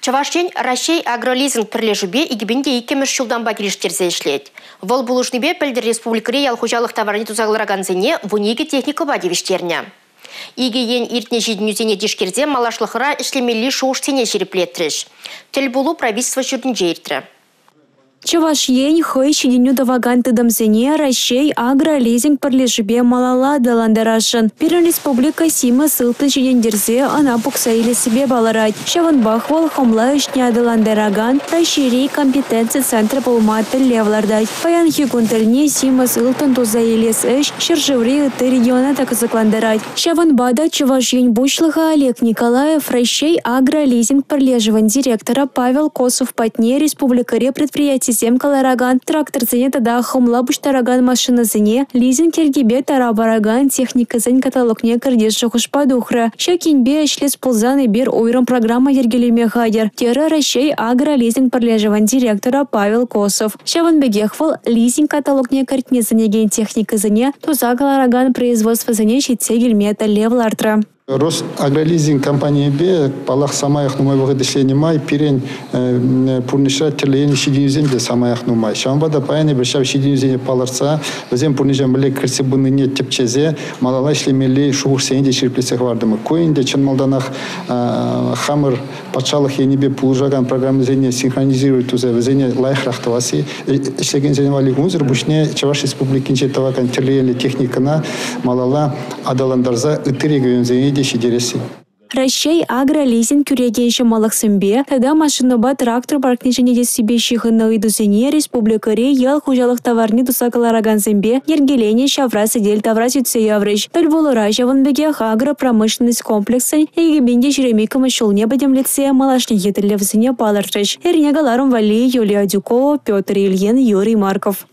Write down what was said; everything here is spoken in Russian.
Чавашчен Россия агролизинг прилежубе и гибенде икемеш шулдан багилиштерзе ишлет. Вол булушныбе пельдер республикаре ялхужалық товарни тузагылаганзене вуниге техника бадивиштерня. Иге ен иртне жиднюзене дишкерзе малашлыхыра ишлемели шоуштене жереплетреш. Тел булу правительство жүрдінже иртірі. Чавашьен хой щеденю даваган тыдамзене Россия агролизинг прилежубе малала даландарашын. Пирен республика сима сылты щедендерзе ана пуксаили себе баларать. Шаванбах вол хомла ишня даландараган расшири компетенции центра полматы левлардать. Паян хигунтельне сима сылтын тузаилес эш шержеври ты региона так закландарать. Шаванбада Чавашьен бушлыха Олег Николаев Россия агролизинг прилеживан директора Павел Косов Патне республикаре предприятий Калараган, трактор зене тада хомла буштараган машина зене, лизинг тергебе тарабараган, техника зен каталогне кардешу хушпадухра. Шакинбе эшлес пулзаны бир ойрам программа ергелеме хадер. Тера Россия агролизинг прилеживан директора Павел Косов. Шаванбегехвал лизинг каталогне картне зенеген техника зене, туза Калараган производство зене щитсегельмета левлартра. Росагролизинг компания Б, палах самаях нумай выгодышление май, пирень пурнишат терлени щединюзенде самаях нумай. Шамбада паяне бешав щединюзенде паларца, везем пурнижам бле кырсыбыны нет тепчезе, малала шлемели шугур сенде ширплесех вардымы. Коинде чын малданах хамыр патшалых енебе пулжаган программы зене синхронизирует узе, везене лайхрахтаваси. Ишлеген зене вали гунзыр, бушне Чаваш республикинче тавакан терлени техникана малала адаландарза ытырегuen зене Россия агролизинг кюрегенші малақсымбе, тада машиноба трактор паркнешіне де себе шихынны идузене республикаре ел хужалық товарны тусакалараган зімбе, ергелене шаврасы дел таврас ütсе яврыш. Төл болыра жавынбеге агропромышленность комплексын, егебенде жүремекі машулне бадемлетсе малашне етілі взіне палыртрыш. Эрнегаларым Вали, Юлия Дюкова, Петр Ильин, Юрий Марков.